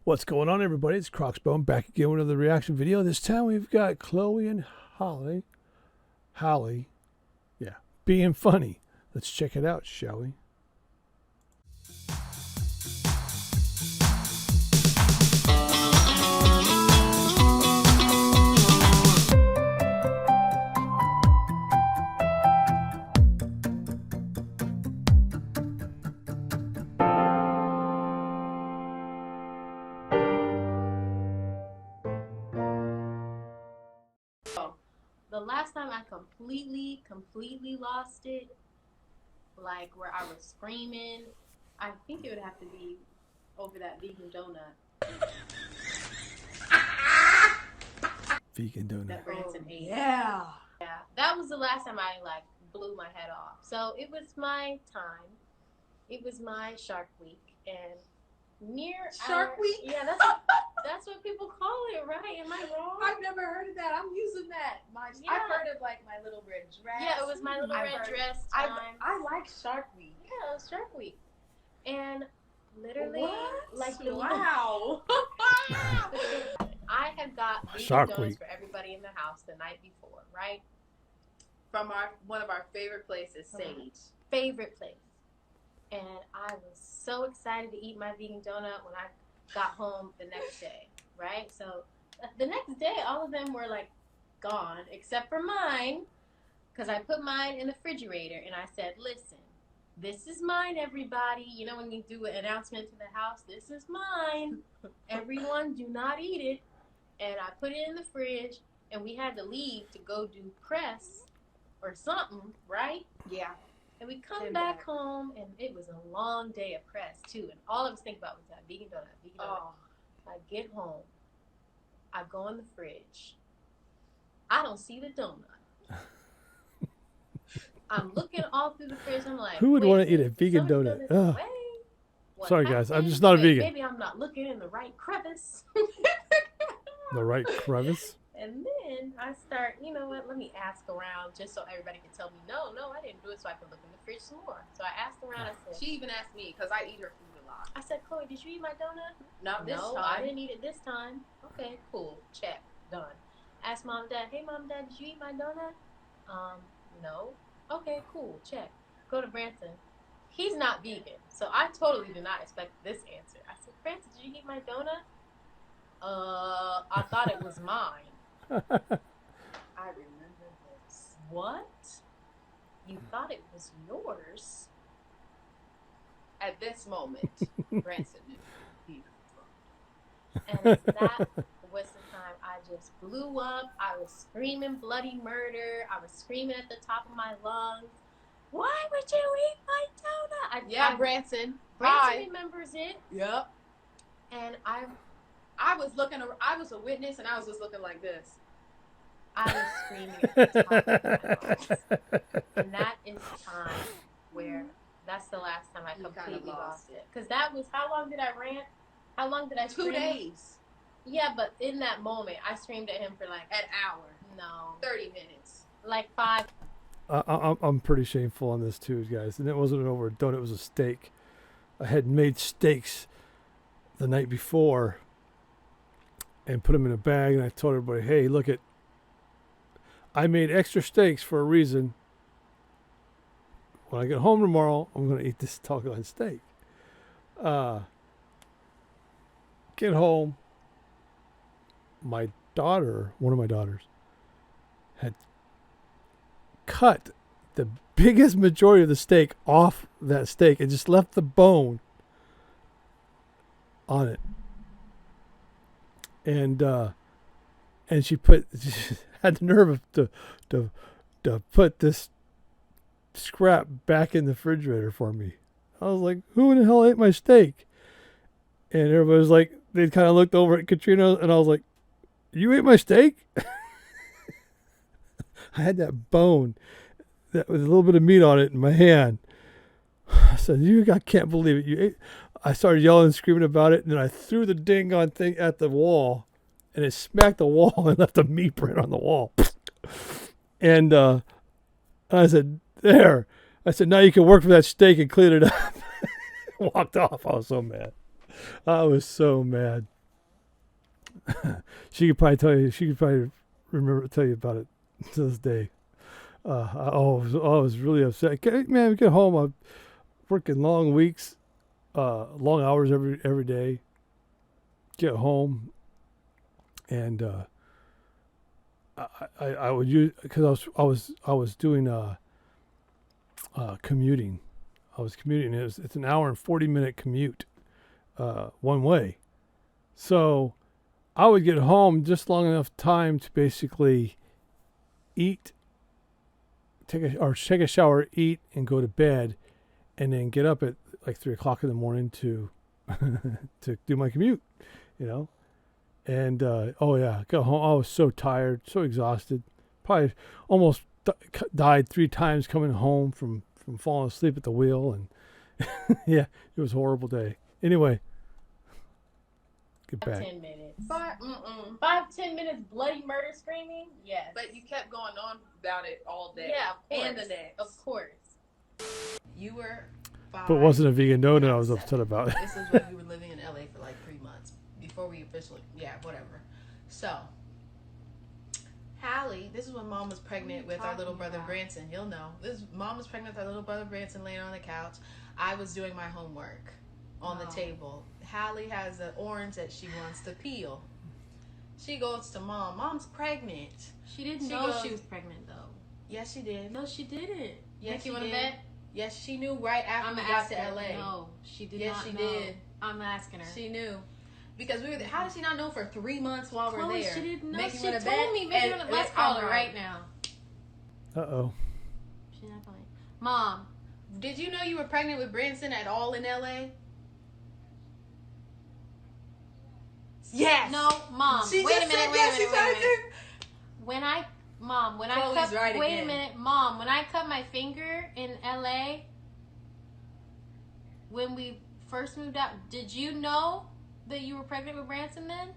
What's going on, everybody? It's Crocsbone back again with another reaction video. This time we've got Chloe and Halle, being funny. Let's check it out, shall we? The last time I completely lost it, like where I was screaming, I think it would have to be over that vegan donut. Vegan donut. That Branson ate. Yeah. Yeah. That was the last time I blew my head off. So it was my time. It was my Shark Week, and Shark Week? Yeah, that's what people call it, right? Am I wrong? I've never heard of that. I'm using that. I've heard of like My Little Red Dress. Yeah, it was My Little Red Dress time. I like Shark Week. Yeah, it was Shark Week. And literally, wow. I had got vegan Shark donuts Week for everybody in the house the night before, right? From one of our favorite places, Sage. Favorite place. And I was so excited to eat my vegan donut when I got home the next day, right? So the next day, all of them were gone, except for mine, because I put mine in the refrigerator and I said, listen, this is mine, everybody. You know when you do an announcement to the house, this is mine. Everyone do not eat it. And I put it in the fridge, and we had to leave to go do press or something, right? Yeah. And we come back home, and it was a long day of press, too. And all I was thinking about was that vegan donut, Oh. I get home. I go in the fridge. I don't see the donut. I'm looking all through the fridge. I'm like, who would want to eat a did vegan somebody donut? throw this Ugh. away? What Sorry, guys. I'm happened? just not a vegan. Maybe I'm not looking in the right crevice. The right crevice? And then I start, you know what, let me ask around just so everybody can tell me, no, I didn't do it, so I can look in the fridge some more. So I asked around, I said, She even asked me, because I eat her food a lot. I said, Chloe, did you eat my donut? Not this No, time. I didn't eat it this time. Okay, cool, check, done. Asked mom and dad, hey mom and dad, did you eat my donut? No. Okay, cool, check. Go to Branson. He's not vegan, so I totally did not expect this answer. I said, Branson, did you eat my donut? I thought it was mine. I remember this. What? You thought it was yours? At this moment, Branson knew. And that was the time I just blew up. I was screaming bloody murder. I was screaming at the top of my lungs. Why would you eat my donut? Branson. Branson remembers it. Yep. And I was a witness, and I was just looking like this. I was screaming at the top of my lungs. And that is the time where, that's the last time I completely lost it. Because that was, how long did I rant? How long did I scream? 2 days. Yeah, but in that moment, I screamed at him for an hour. No. 30 minutes. 5. I'm pretty shameful on this too, guys. And it wasn't over a donut, it was a steak. I had made steaks the night before and put them in a bag, and I told everybody, hey, look at, I made extra steaks for a reason. When I get home tomorrow, I'm going to eat this doggone steak. Get home. My daughter, one of my daughters, had cut the biggest majority of the steak off that steak and just left the bone on it. And she had the nerve to put this scrap back in the refrigerator for me. I was like, who in the hell ate my steak? And everybody was like, they kind of looked over at Katrina, and I was like, you ate my steak? I had that bone that with a little bit of meat on it in my hand. I said, I can't believe it. You ate. I started yelling and screaming about it, and then I threw the dang on thing at the wall, and it smacked the wall and left a meat print on the wall. And I said, there. I said, now you can work for that steak and clean it up. Walked off. I was so mad. I was so mad. She could probably tell you. She could probably tell you about it to this day. I was really upset. Man, we get home. I'm working long weeks, long hours every day. Get home, and I would use because I was doing commuting. I was commuting. It's an hour and 40-minute commute, one way. So I would get home just long enough time to basically eat, take a shower, eat, and go to bed, and then get up at like 3 o'clock in the morning to to do my commute. You know, and got home. I was so tired, so exhausted. Probably almost died 3 times coming home from falling asleep at the wheel, and yeah, it was a horrible day. Anyway, get back. 10 minutes. 5-10 minutes bloody murder screaming. Yes. But you kept going on about it all day. Yeah, of course. And the next. Of course. You were 5. But it wasn't a vegan donut I was upset about. This is when we were living in LA for like 3 months before we officially, whatever. So, Halle, this is when Mom was pregnant with our little brother Branson. He'll know. Mom was pregnant with our little brother Branson laying on the couch. I was doing my homework on the table. Halle has an orange that she wants to peel. She goes to Mom. Mom's pregnant. She didn't know she was pregnant, though. Yes, she did. No, she didn't. Yes, you want to did. bet? Yes, she knew right after we got to LA. No, she did yes, not she know. did. I'm asking her. She knew. Because we were there. How did she not know for 3 months while we're Chloe, there? She didn't know. Make She told me. Let's call her right now. Uh-oh. She's not calling. Mom. Did you know you were pregnant with Branson at all in LA? Yes. No, Mom. She wait just a minute. said Wait yes. a minute. When I Chloe's cut. right wait again. a minute, Mom. When I cut my finger in LA, when we first moved out, did you know that you were pregnant with Branson then?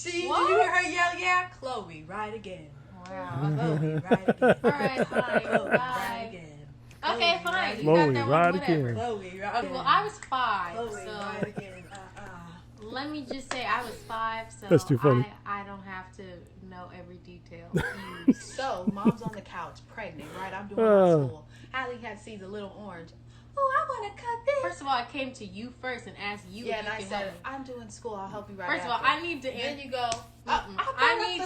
Did you hear her yell, yeah? Chloe, right again. Wow. Chloe, right again. All right, fine. Chloe, Bye. right again. Okay, fine. You Chloe, got that one, right whatever. again. Chloe, right Okay, again. well, I was 5, Chloe, so right again. let me just say I was 5, so That's too funny. I don't have to know every detail. So, Mom's on the couch, pregnant, right? I'm doing my school. Halle sees a little orange. Oh, I want to cut this. First of all, I came to you first and asked you. Yeah, if and you I could said, help me. I'm doing school. I'll help you right First of all, after. I need to. Then you go. I need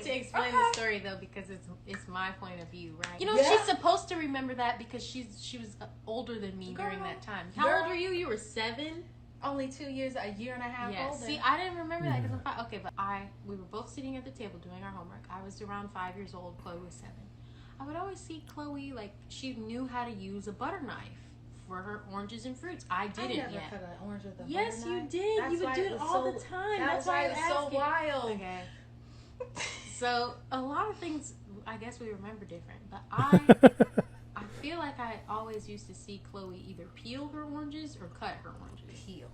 to explain the story though because it's my point of view, right? You know, she's supposed to remember that because she was older than me during that time. How old were you? You were 7. Only 2 years, a year and a half older. See, I didn't remember that because I'm 5. Okay, but we were both sitting at the table doing our homework. I was around 5 years old. Chloe was 7. I would always see Chloe like she knew how to use a butter knife for her oranges and fruits. I didn't never yet. cut an orange with a Yes, butter you knife. did. That's You would why do it it was all so- the time. That's why it was so wild. Okay. So a lot of things, I guess we remember different. But I feel like I always used to see Chloe either peel her oranges or cut her oranges. Peel.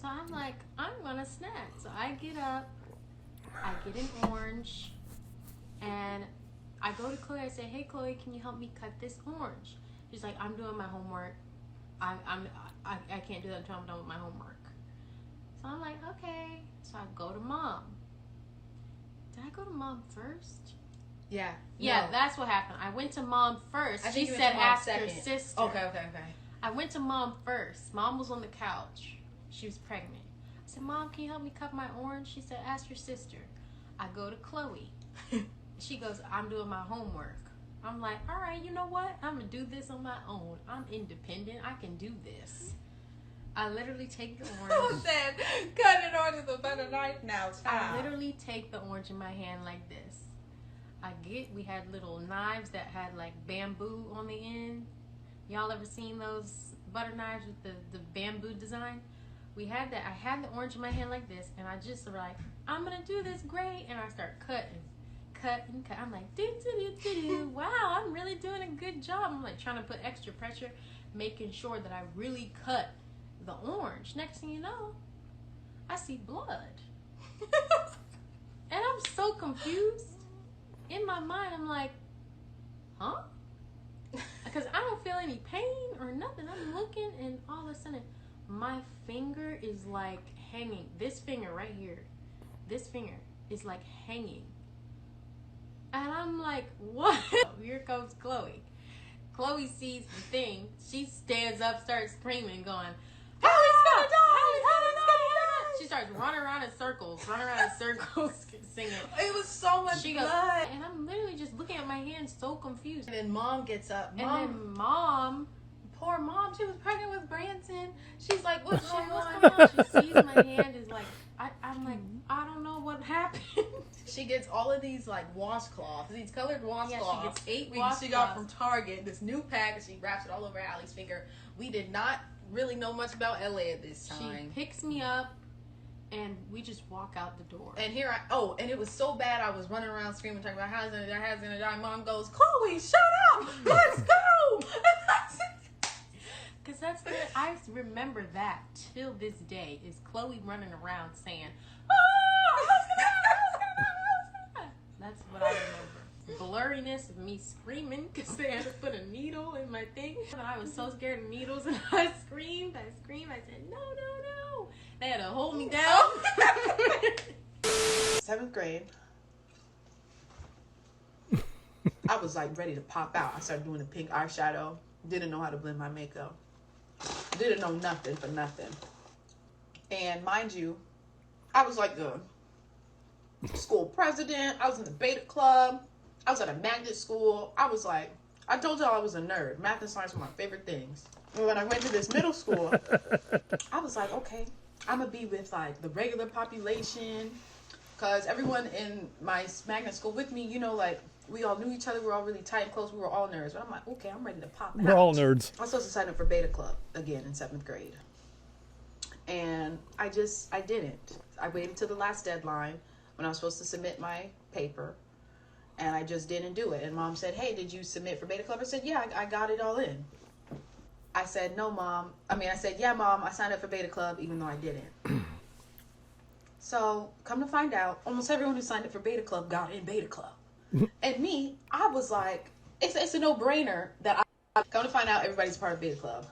So I'm like, I'm gonna snack. So I get up, I get an orange, and I go to Chloe. I say, "Hey, Chloe, can you help me cut this orange?" She's like, "I'm doing my homework. I can't do that until I'm done with my homework." So I'm like, "Okay." So I go to Mom. Did I go to Mom first? Yeah. Yeah, No. that's what happened. I went to Mom first. I She think you went said to Mom ask her second. sister. Okay. I went to Mom first. Mom was on the couch. She was pregnant. I said, "Mom, can you help me cut my orange?" She said, "Ask your sister." I go to Chloe. She goes, "I'm doing my homework." I'm like, "All right, you know what? I'm going to do this on my own. I'm independent. I can do this." I literally take the Who orange. said cut an orange with a butter knife? Now I literally take the orange in my hand like this. We had little knives that had like bamboo on the end. Y'all ever seen those butter knives with the bamboo design? We had that. I had the orange in my hand like this, and I just like, I'm gonna do this great, and I start cutting. I'm like, do. Wow, I'm really doing a good job. I'm like trying to put extra pressure, making sure that I really cut the orange. Next thing you know, I see blood, and I'm so confused. In my mind, I'm like, huh? Because I don't feel any pain or nothing. I'm looking, and all of a sudden, my finger is like hanging. This finger right here this finger is like hanging. And I'm like, what? Here comes Chloe. Chloe sees the thing. She stands up, starts screaming, going, Halle's gonna die! Halle's gonna die! She starts running around in circles, singing. It was so much blood. And I'm literally just looking at my hands so confused. And then Mom gets up. And then Mom, poor Mom, she was pregnant with Branson. She's like, what's going on? She sees my hand is like, I'm like, I don't know what happened. She gets all of these like washcloths, these colored washcloths. She gets 8 washcloths. She got from Target, this new pack, and she wraps it all over Hallie's finger. We did not really know much about LA at this time. She picks me up, and we just walk out the door. And and it was so bad, I was running around screaming, talking about Hallie's gonna die. Mom goes, Chloe, shut up! Let's go! Because I remember that till this day, is Chloe running around saying, oh, that's what I remember. Blurriness of me screaming because they had to put a needle in my thing. And I was so scared of needles, and I screamed. I said, no. They had to hold me down. 7th grade. I was like ready to pop out. I started doing the pink eyeshadow. Didn't know how to blend my makeup. Didn't know nothing for nothing. And mind you, I was like the school president. I was in the beta club. I was at a magnet school. I was like, I told y'all I was a nerd. Math and science were my favorite things. And when I went to this middle school, I was like, okay, I'm going to be with like the regular population. Because everyone in my magnet school with me, you know, like we all knew each other. We were all really tight and close. We were all nerds. But I'm like, okay, I'm ready to pop out. We're all nerds. I was supposed to sign up for beta club again in 7th grade. And I didn't. I waited till the last deadline when I was supposed to submit my paper. And I just didn't do it. And Mom said, hey, did you submit for beta club? I said, yeah, I got it all in. I said, no, Mom. I said, yeah, Mom, I signed up for beta club even though I didn't. So come to find out, almost everyone who signed up for beta club got in beta club. And me, I was like, it's a no-brainer that I come to find out everybody's part of beta club.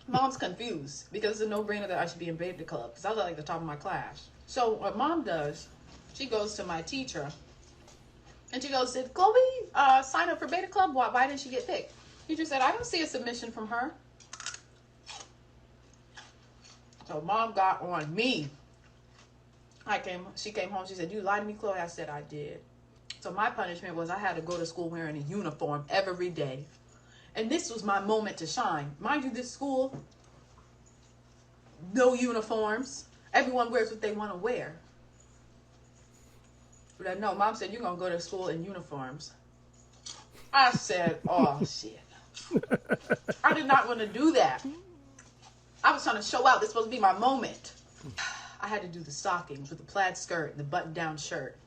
Mom's confused because it's a no-brainer that I should be in beta club because I was at like the top of my class. So what Mom does, she goes to my teacher and she goes, did Chloe sign up for beta club? Why didn't she get picked? Teacher said, I don't see a submission from her. So Mom got on me. She came home, she said, you lied to me, Chloe? I said, I did. So my punishment was I had to go to school wearing a uniform every day. And this was my moment to shine. Mind you, this school, no uniforms. Everyone wears what they want to wear. But no, Mom said, you're going to go to school in uniforms. I said, oh, shit. I did not want to do that. I was trying to show out. This was supposed to be my moment. I had to do the stockings with the plaid skirt and the button-down shirt.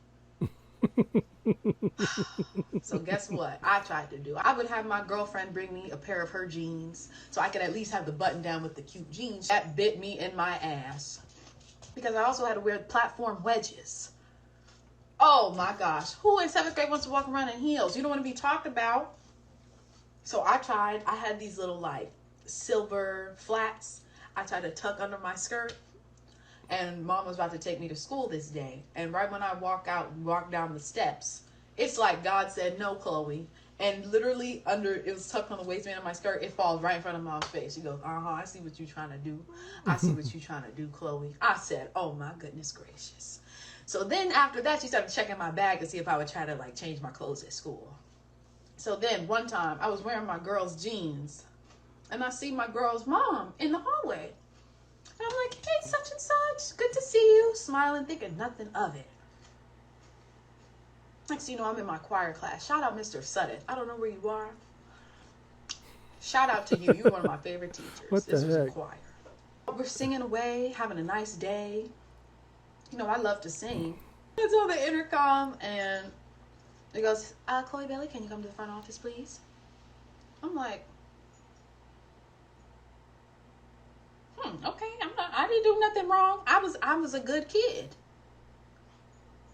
So guess what I tried to do? I would have my girlfriend bring me a pair of her jeans so I could at least have the button down with the cute jeans. That bit me in my ass because I also had to wear platform wedges. Oh my gosh, who in 7th grade wants to walk around in heels? You don't want to be talked about. So I tried. I had these little like silver flats I tried to tuck under my skirt. And Mom was about to take me to school this day. And right when I walk down the steps, it's like God said, no, Chloe. And literally it was tucked on the waistband of my skirt. It falls right in front of Mom's face. She goes, I see what you're trying to do. I see what you're trying to do, Chloe. I said, oh my goodness gracious. So then after that, she started checking my bag to see if I would try to like change my clothes at school. So then one time I was wearing my girl's jeans and I see my girl's mom in the hallway. And I'm like, hey, such and such, good to see you. Smiling, thinking nothing of it. Next thing you know, I'm in my choir class. Shout out Mr. Sutton. I don't know where you are. Shout out to you. You're one of my favorite teachers. What the This was a heck? choir. We're singing away, having a nice day. You know, I love to sing. It's on the intercom, and it goes, Chloe Bailey, can you come to the front office, please? I'm like, okay, I didn't do nothing wrong. I was a good kid.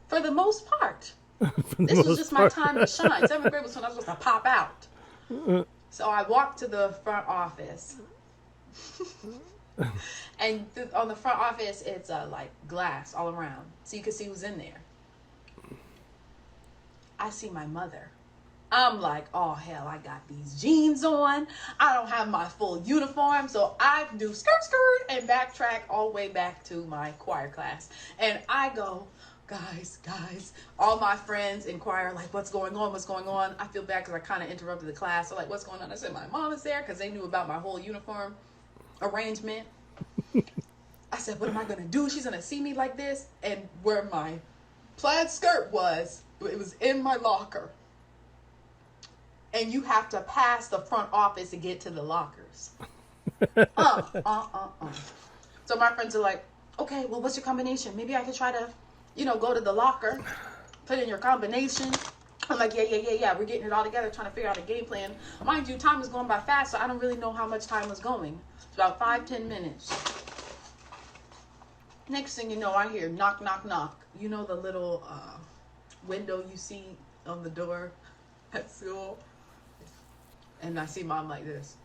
For the most part. This was just my time to shine. 7th grade was when I was supposed to pop out. So I walked to the front office. And on the front office, it's like glass all around, so you can see who's in there. I see my mother. I'm like, oh hell, I got these jeans on. I don't have my full uniform, so I do skirt and backtrack all the way back to my choir class. And I go, guys, all my friends in choir like, what's going on? I feel bad because I kind of interrupted the class. So like, what's going on? I said, my mom is there, because they knew about my whole uniform arrangement. I said, what am I gonna do? She's gonna see me like this. And where my plaid skirt was, it was in my locker. And you have to pass the front office to get to the lockers. So my friends are like, okay, well, what's your combination? Maybe I could try to, go to the locker, put in your combination. I'm like, yeah. We're getting it all together, trying to figure out a game plan. Mind you, time is going by fast, so I don't really know how much time was going. It's about 5-10 minutes. Next thing you know, I hear knock, knock, knock. You know the little window you see on the door at school? And I see mom like this.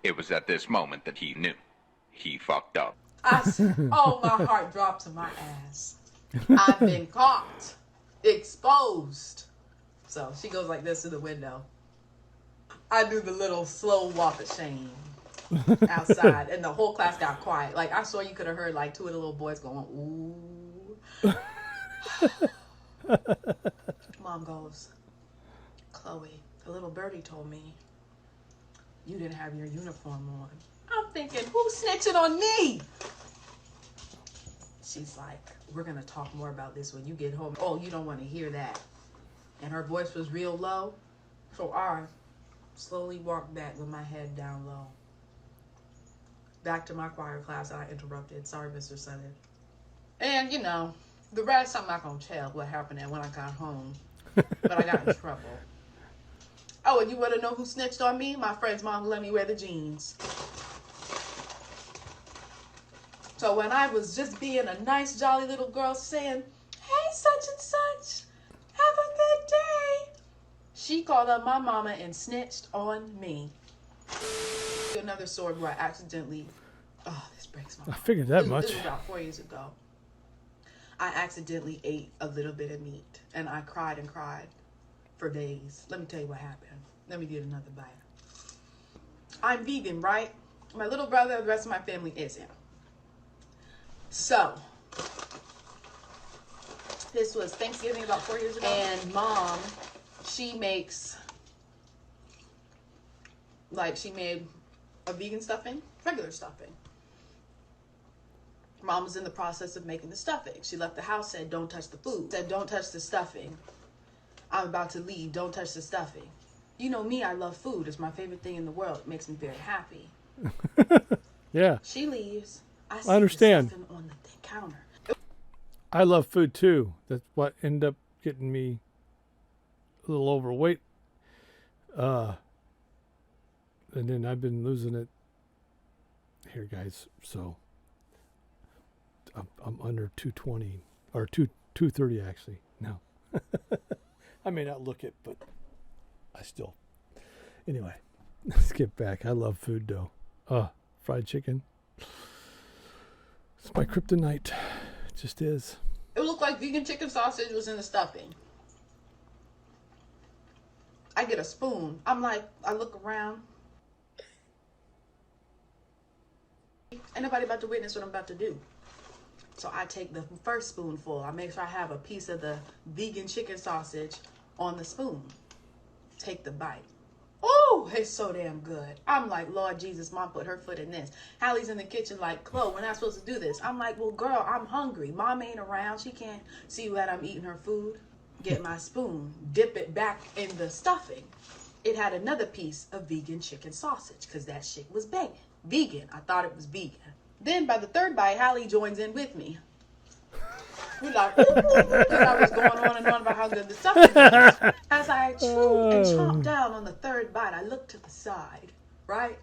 It was at this moment that he knew. He fucked up. Oh, my heart dropped to my ass. I've been caught. Exposed. So she goes like this to the window. I do the little slow walk of shame outside. And the whole class got quiet. Like, I saw you could have heard like two of the little boys going, ooh. Mom goes, Chloe, the little birdie told me you didn't have your uniform on. I'm thinking, who's snitching on me? She's like, we're going to talk more about this when you get home. Oh, you don't want to hear that. And her voice was real low. So I slowly walked back with my head down low. Back to my choir class that I interrupted. Sorry, Mr. Summit. And, the rest I'm not going to tell what happened when I got home. But I got in trouble. Oh, and you want to know who snitched on me? My friend's mom let me wear the jeans. So when I was just being a nice, jolly little girl saying, hey, such and such, have a good day, she called up my mama and snitched on me. Another story where I accidentally, this breaks my heart. I figured that much. This was about 4 years ago. I accidentally ate a little bit of meat, and I cried and cried for days. Let me tell you what happened. Let me get another bite. I'm vegan, right? My little brother, the rest of my family isn't. So, this was Thanksgiving about 4 years ago. And mom, she made a vegan stuffing, regular stuffing. Mom was in the process of making the stuffing. She left the house, said, don't touch the food. Said, don't touch the stuffing. I'm about to leave. Don't touch the stuffing. You know me, I love food. It's my favorite thing in the world. It makes me very happy. Yeah. She leaves. I understand. The stuffing on the counter. I love food too. That's what ended up getting me a little overweight. And then I've been losing it here, guys. So I'm under 220 or 230 actually now. I may not look it, but I still. Anyway, let's get back. I love food though. Fried chicken. It's my kryptonite. It just is. It looked like vegan chicken sausage was in the stuffing. I get a spoon. I'm like, I look around. Ain't nobody about to witness what I'm about to do. So I take the first spoonful. I make sure I have a piece of the vegan chicken sausage on the spoon. Take the bite. Oh, it's so damn good. I'm like, Lord Jesus, mom put her foot in this. Hallie's in the kitchen like, Chloe, we're not supposed to do this. I'm like, well, girl, I'm hungry. Mom ain't around. She can't see that I'm eating her food. Get my spoon, dip it back in the stuffing. It had another piece of vegan chicken sausage because that shit was banging. Vegan. I thought it was vegan. Then by the third bite, Halle joins in with me. We're like, because I was going on and on about how good the stuffing was. As I chewed and chomped down on the third bite, I looked to the side, right?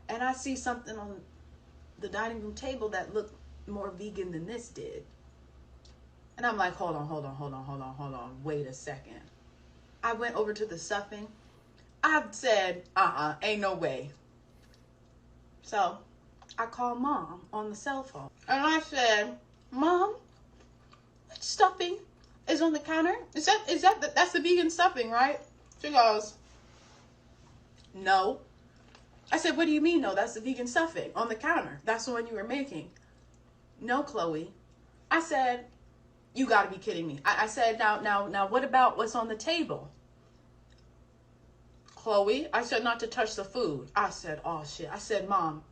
And I see something on the dining room table that looked more vegan than this did. And I'm like, hold on. Wait a second. I went over to the stuffing. I said, ain't no way. So I called Mom on the cell phone. And I said, Mom, which stuffing is on the counter? That's the vegan stuffing, right? She goes, no. I said, what do you mean, no? That's the vegan stuffing on the counter. That's the one you were making. No, Chloe. I said, you gotta be kidding me. I said, now, what about what's on the table? Chloe, I said not to touch the food. I said, oh shit. I said, Mom.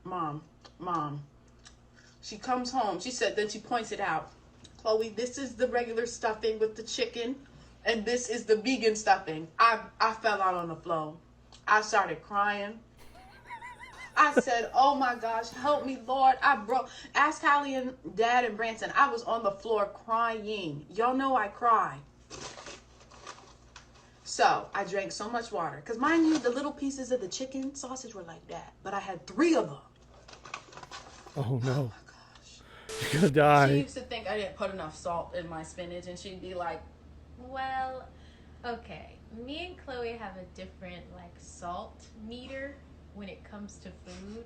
She comes home. She said, then she points it out. Chloe, this is the regular stuffing with the chicken, and this is the vegan stuffing. I fell out on the floor. I started crying. I said, oh my gosh, help me, Lord. Ask Halle and Dad and Branson. I was on the floor crying. Y'all know I cry. So I drank so much water. Because mind you, the little pieces of the chicken sausage were like that. But I had 3 of them. Oh no. Oh my gosh. You're gonna die. She used to think I didn't put enough salt in my spinach. And she'd be like, Well, okay. Me and Chloe have a different like salt meter when it comes to food.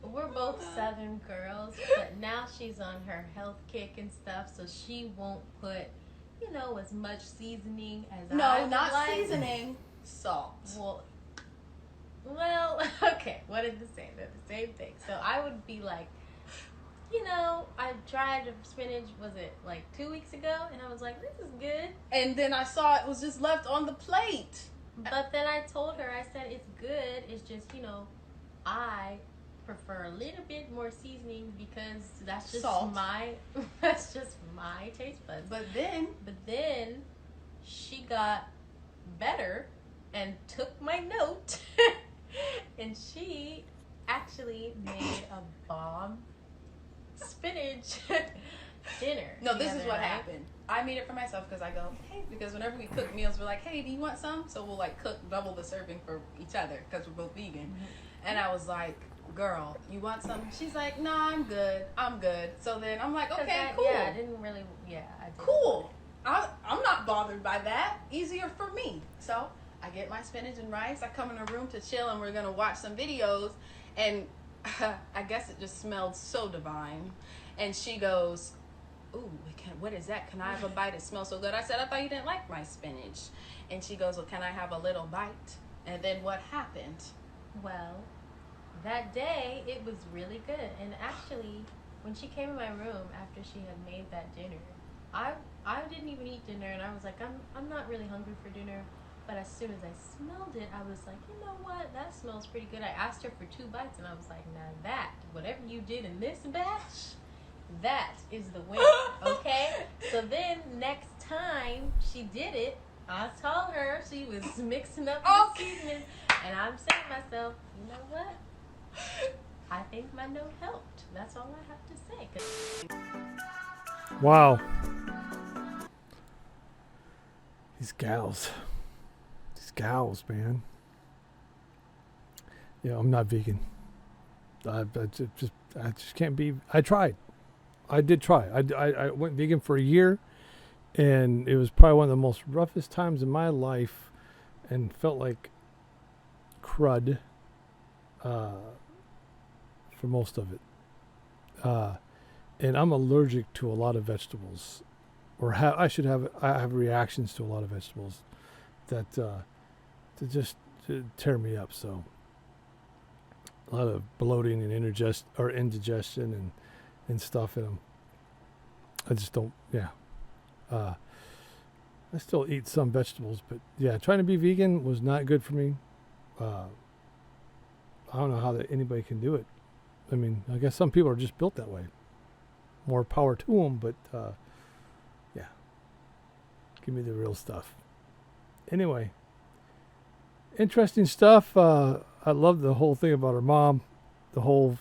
We're both Southern girls, but now she's on her health kick and stuff, so she won't put, as much seasoning as I no, would not like. seasoning. Salt. Well, okay. What did the same? They're the same thing. So I would be like, I tried spinach. Was it like 2 weeks ago? And I was like, this is good. And then I saw it was just left on the plate. But then I told her, I said, it's good. It's just, I prefer a little bit more seasoning because that's just Salt. that's just my taste buds. But then she got better and took my note and she actually made a bomb spinach dinner. No, this is together, what right? happened. I made it for myself because I go, hey, because whenever we cook meals, we're like, hey, do you want some? So we'll like cook double the serving for each other because we're both vegan. Mm-hmm. And I was like, girl, you want some? She's like, nah, I'm good. So then I'm like, okay, cool. Yeah, I didn't really, I didn't. Cool. I'm not bothered by that. Easier for me. So I get my spinach and rice. I come in her room to chill and we're going to watch some videos. And I guess it just smelled so divine. And she goes, ooh, what is that? Can I have a bite? It smells so good. I said, I thought you didn't like my spinach. And she goes, well, can I have a little bite? And then what happened? Well, that day it was really good. And actually, when she came in my room after she had made that dinner, I didn't even eat dinner, and I was like, I'm not really hungry for dinner. But as soon as I smelled it, I was like, you know what? That smells pretty good. I asked her for 2 bites, and I was like, now that, whatever you did in this batch, that is the winner, okay? So then next time she did it, I told her she was mixing up the seasoning, and I'm saying to myself, you know what? I think my note helped. That's all I have to say. Wow. These gals, man. Yeah, I'm not vegan. I just can't be. I tried. I did try. I went vegan for a year, and it was probably one of the most roughest times in my life, and felt like crud for most of it. And I'm allergic to a lot of vegetables, or I have reactions to a lot of vegetables that to tear me up. So a lot of bloating and indigestion and stuff in them. I just don't. Yeah. I still eat some vegetables, but yeah, trying to be vegan was not good for me. I don't know how anybody can do it. I mean, I guess some people are just built that way. More power to them, but yeah. Give me the real stuff. Anyway, interesting stuff. I love the whole thing about her mom, the whole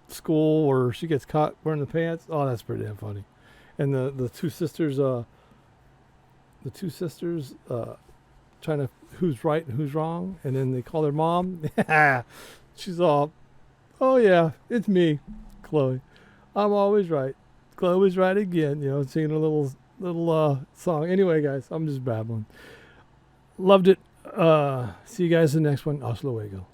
school where she gets caught wearing the pants. Oh, that's pretty damn funny. And the two sisters, trying to who's right and who's wrong, and then they call their mom. She's all, oh yeah, it's me, Chloe. I'm always right. Chloe's right again. Singing a little song. Anyway, guys, I'm just babbling. Loved it. See you guys in the next one. Hasta luego.